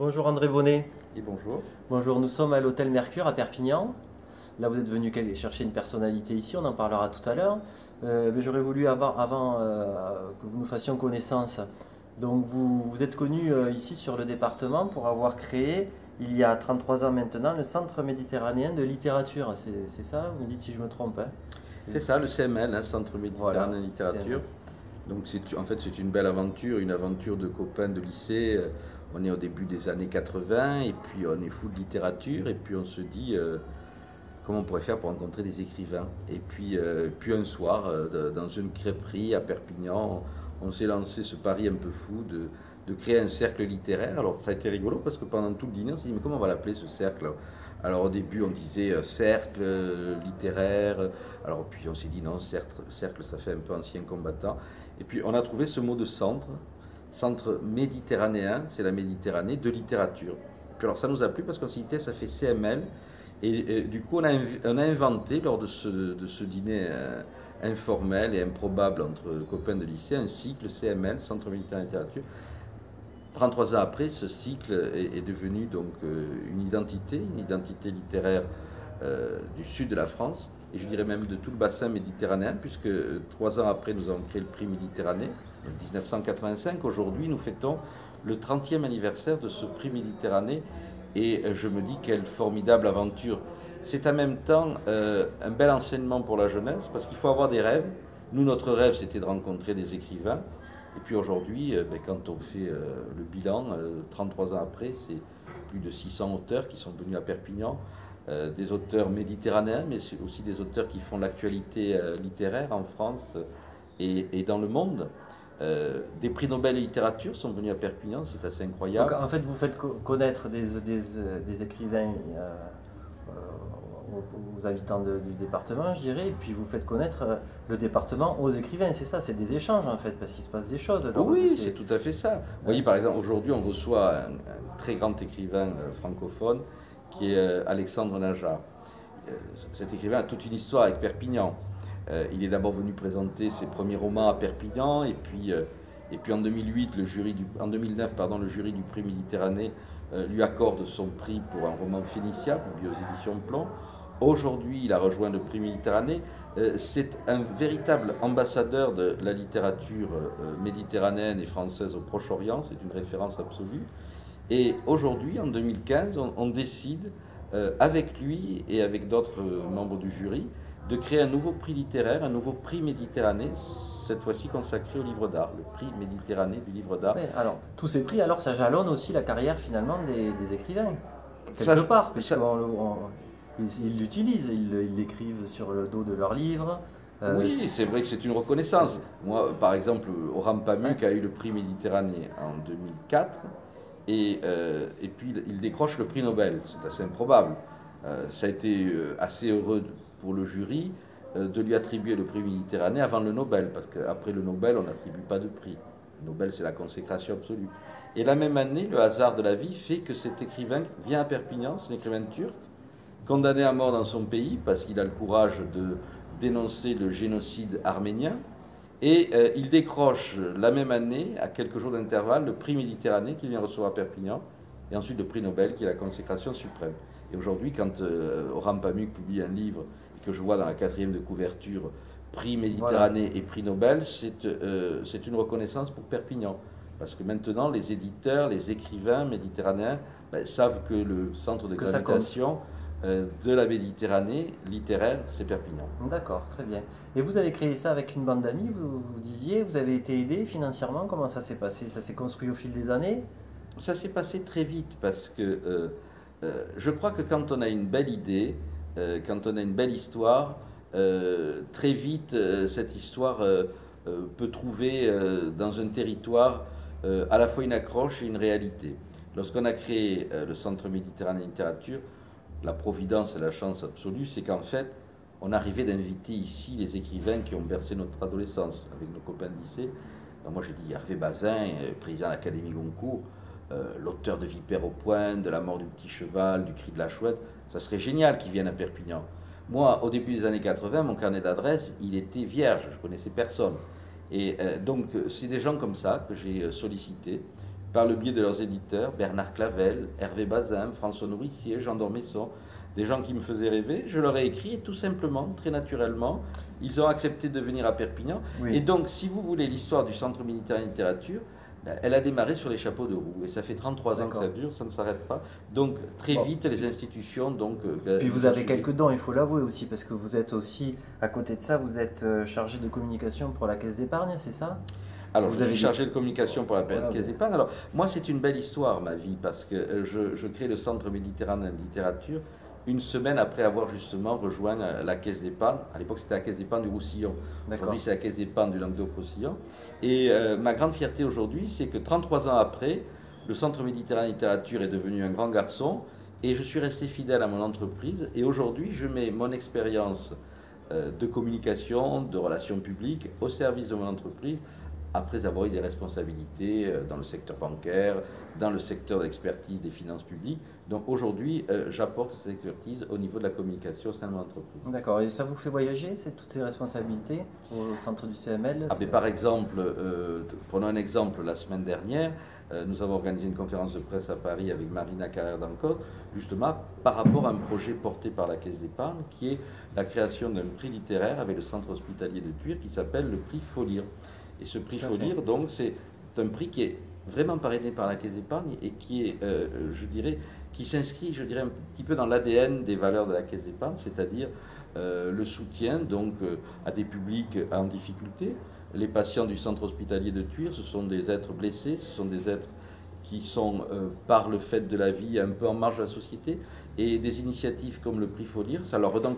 Bonjour André Bonnet. Et bonjour. Bonjour, nous sommes à l'hôtel Mercure à Perpignan. Là, vous êtes venu chercher une personnalité ici, on en parlera tout à l'heure. Mais j'aurais voulu avant que vous nous fassions connaissance. Donc, vous êtes connu ici sur le département pour avoir créé, il y a 33 ans maintenant, le Centre méditerranéen de littérature. C'est ça? Vous me dites si je me trompe, hein? C'est ça, le CML, hein, Centre Voilà, Méditerranéen Littérature. CML. Donc en fait c'est une belle aventure, une aventure de copains de lycée. On est au début des années 80 et puis on est fou de littérature et puis on se dit comment on pourrait faire pour rencontrer des écrivains. Et puis un soir, dans une crêperie à Perpignan, on s'est lancé ce pari un peu fou de créer un cercle littéraire. Alors ça a été rigolo parce que pendant tout le dîner on s'est dit mais comment on va l'appeler ce cercle? Alors au début on disait cercle littéraire, alors puis on s'est dit non, cercle ça fait un peu ancien combattant. Et puis on a trouvé ce mot de centre, centre méditerranéen, c'est la Méditerranée, de littérature. Puis alors ça nous a plu parce qu'on s'est dit ça fait CML. Et du coup on a inventé lors de ce dîner informel et improbable entre copains de lycée un cycle CML, Centre Méditerranéen de Littérature. 33 ans après, ce cycle est devenu donc une identité littéraire du sud de la France, et je dirais même de tout le bassin méditerranéen, puisque 3 ans après, nous avons créé le prix Méditerranée, en 1985. Aujourd'hui, nous fêtons le 30e anniversaire de ce prix Méditerranée, et je me dis quelle formidable aventure. C'est en même temps un bel enseignement pour la jeunesse, parce qu'il faut avoir des rêves. Nous, notre rêve, c'était de rencontrer des écrivains. Et puis aujourd'hui, quand on fait le bilan, 33 ans après, c'est plus de 600 auteurs qui sont venus à Perpignan, des auteurs méditerranéens, mais aussi des auteurs qui font l'actualité littéraire en France et dans le monde. Des prix Nobel de littérature sont venus à Perpignan, c'est assez incroyable. Donc, en fait, vous faites connaître des écrivains aux habitants du département, je dirais, et puis vous faites connaître le département aux écrivains, c'est ça, c'est des échanges en fait, parce qu'il se passe des choses lors de Oui, ces... c'est tout à fait ça. Vous voyez, par exemple, aujourd'hui, on reçoit un très grand écrivain francophone qui est Alexandre Najar. Cet écrivain a toute une histoire avec Perpignan. Il est d'abord venu présenter ses premiers romans à Perpignan, et puis en 2008, en 2009, pardon, le jury du prix Méditerranée lui accorde son prix pour un roman Phénicia, publié aux éditions Plomb. Aujourd'hui, il a rejoint le prix Méditerranée. C'est un véritable ambassadeur de la littérature méditerranéenne et française au Proche-Orient, c'est une référence absolue. Et aujourd'hui, en 2015, on décide, avec lui et avec d'autres membres du jury, de créer un nouveau prix littéraire, un nouveau prix Méditerranée, cette fois-ci consacré au livre d'art, le prix Méditerranée du livre d'art. Ouais, alors, tous ces prix, alors ça jalonne aussi la carrière finalement des écrivains, Ça, quelque part, ça, ils l'utilisent, ils l'écrivent sur le dos de leurs livres. Oui, c'est vrai que c'est une reconnaissance. Moi, par exemple, Orhan Pamuk a eu le prix Méditerranée en 2004 et puis il décroche le prix Nobel. C'est assez improbable. Ça a été assez heureux pour le jury de lui attribuer le prix Méditerranée avant le Nobel, parce qu'après le Nobel, on n'attribue pas de prix. Le Nobel, c'est la consécration absolue. Et la même année, le hasard de la vie fait que cet écrivain vient à Perpignan, c'est un écrivain turc, condamné à mort dans son pays parce qu'il a le courage de dénoncer le génocide arménien. Et il décroche la même année, à quelques jours d'intervalle, le prix Méditerranée qu'il vient recevoir à Perpignan, et ensuite le prix Nobel qui est la consécration suprême. Et aujourd'hui, quand Orhan Pamuk publie un livre et que je vois dans la 4e de couverture prix Méditerranée voilà, et prix Nobel, c'est une reconnaissance pour Perpignan. Parce que maintenant, les éditeurs, les écrivains méditerranéens savent que le centre de gravitation de la Méditerranée littéraire, c'est Perpignan. D'accord, très bien. Et vous avez créé ça avec une bande d'amis, vous disiez, vous avez été aidé financièrement, comment ça s'est passé? Ça s'est construit au fil des années? Ça s'est passé très vite parce que je crois que quand on a une belle idée, quand on a une belle histoire, très vite cette histoire peut trouver dans un territoire à la fois une accroche et une réalité. Lorsqu'on a créé le Centre Méditerranéen Littérature, la providence et la chance absolue, c'est qu'en fait, on arrivait d'inviter ici les écrivains qui ont bercé notre adolescence avec nos copains de lycée. Alors moi j'ai dit Hervé Bazin, président de l'Académie Goncourt, l'auteur de Vipère au poing, de La mort du petit cheval, du cri de la chouette, ça serait génial qu'ils viennent à Perpignan. Moi, au début des années 80, mon carnet d'adresses, il était vierge, je connaissais personne. Et donc, c'est des gens comme ça que j'ai sollicités, par le biais de leurs éditeurs, Bernard Clavel, Hervé Bazin, François Nourricier, Jean Dormesson, des gens qui me faisaient rêver. Je leur ai écrit et tout simplement, très naturellement, ils ont accepté de venir à Perpignan. Oui. Et donc, si vous voulez l'histoire du Centre Méditerranéen Littérature, elle a démarré sur les chapeaux de roue et ça fait 33 ans que ça dure, ça ne s'arrête pas. Donc très vite les institutions Puis vous avez quelques dons, il faut l'avouer aussi, parce que vous êtes aussi, à côté de ça, vous êtes chargé de communication pour la Caisse d'épargne, c'est ça? Alors, vous avez chargé de communication pour la Caisse d'épargne. Alors, moi, c'est une belle histoire, ma vie, parce que je crée le Centre Méditerranéen Littérature une semaine après avoir justement rejoint la Caisse d'épargne. À l'époque, c'était la Caisse d'épargne du Roussillon. Aujourd'hui, c'est la Caisse d'épargne du Languedoc-Roussillon. Et ma grande fierté aujourd'hui, c'est que 33 ans après, le Centre Méditerranéen Littérature est devenu un grand garçon et je suis resté fidèle à mon entreprise. Et aujourd'hui, je mets mon expérience de communication, de relations publiques au service de mon entreprise, après avoir eu des responsabilités dans le secteur bancaire, dans le secteur de l'expertise des finances publiques. Donc aujourd'hui, j'apporte cette expertise au niveau de la communication au sein de mon entreprise. D'accord, et ça vous fait voyager, toutes ces responsabilités au centre du CML? Par exemple, prenons un exemple, la semaine dernière, nous avons organisé une conférence de presse à Paris avec Marina Carrère d'Ancotte, justement par rapport à un projet porté par la Caisse d'épargne, qui est la création d'un prix littéraire avec le centre hospitalier de Thuir qui s'appelle le prix Faut Lire. Et ce prix Faut Lire, donc, c'est un prix qui est vraiment parrainé par la Caisse d'épargne et qui est, je dirais, qui s'inscrit, je dirais, un petit peu dans l'ADN des valeurs de la Caisse d'épargne, c'est-à-dire le soutien donc à des publics en difficulté. Les patients du centre hospitalier de Thuir, ce sont des êtres blessés, ce sont des êtres qui sont, par le fait de la vie, un peu en marge de la société. Et des initiatives comme le prix Faut Lire, ça leur redonne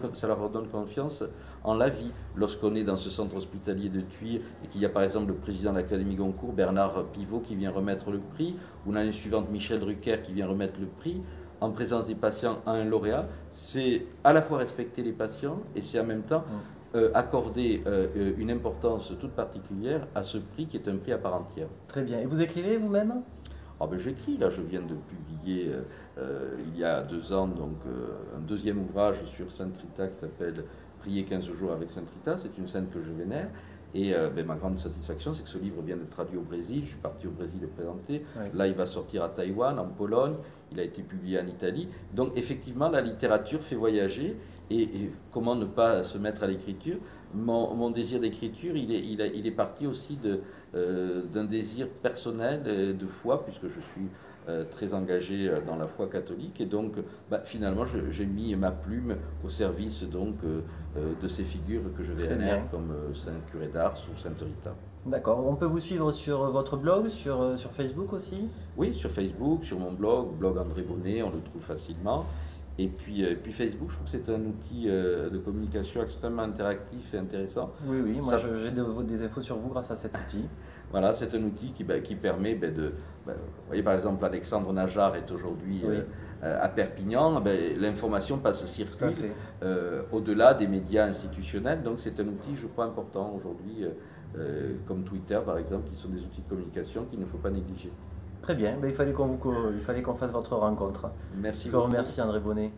confiance en la vie. Lorsqu'on est dans ce centre hospitalier de Thuir et qu'il y a par exemple le président de l'Académie Goncourt, Bernard Pivot, qui vient remettre le prix, ou l'année suivante Michel Drucker qui vient remettre le prix, en présence des patients à un lauréat, c'est à la fois respecter les patients et c'est en même temps accorder une importance toute particulière à ce prix qui est un prix à part entière. Très bien. Et vous écrivez vous-même? Ah ben j'écris, là je viens de publier il y a 2 ans donc, un deuxième ouvrage sur Sainte Rita qui s'appelle Prier 15 jours avec Sainte Rita, c'est une sainte que je vénère. Et ma grande satisfaction, c'est que ce livre vient d'être traduit au Brésil. Je suis parti au Brésil le présenter. Oui. Là, il va sortir à Taïwan, en Pologne. Il a été publié en Italie. Donc, effectivement, la littérature fait voyager. Et comment ne pas se mettre à l'écriture? Mon désir d'écriture, il est parti aussi d'un désir personnel de foi, puisque je suis très engagé dans la foi catholique. Et donc, finalement, j'ai mis ma plume au service donc, de ces figures que je vénère, comme Saint Curé d'Ars ou Sainte Rita. D'accord. On peut vous suivre sur votre blog, sur Facebook aussi? Oui, sur Facebook, sur mon blog André Bonnet, on le trouve facilement. Et puis Facebook, je trouve que c'est un outil de communication extrêmement interactif et intéressant. Oui, oui, moi j'ai des infos sur vous grâce à cet outil. Voilà, c'est un outil qui permet de... vous voyez par exemple, Alexandre Najar est aujourd'hui à Perpignan, l'information circule au-delà des médias institutionnels, donc c'est un outil, je crois, important aujourd'hui, comme Twitter par exemple, qui sont des outils de communication qu'il ne faut pas négliger. Très bien, il fallait qu'on fasse votre rencontre. Merci beaucoup. Je vous remercie André Bonnet.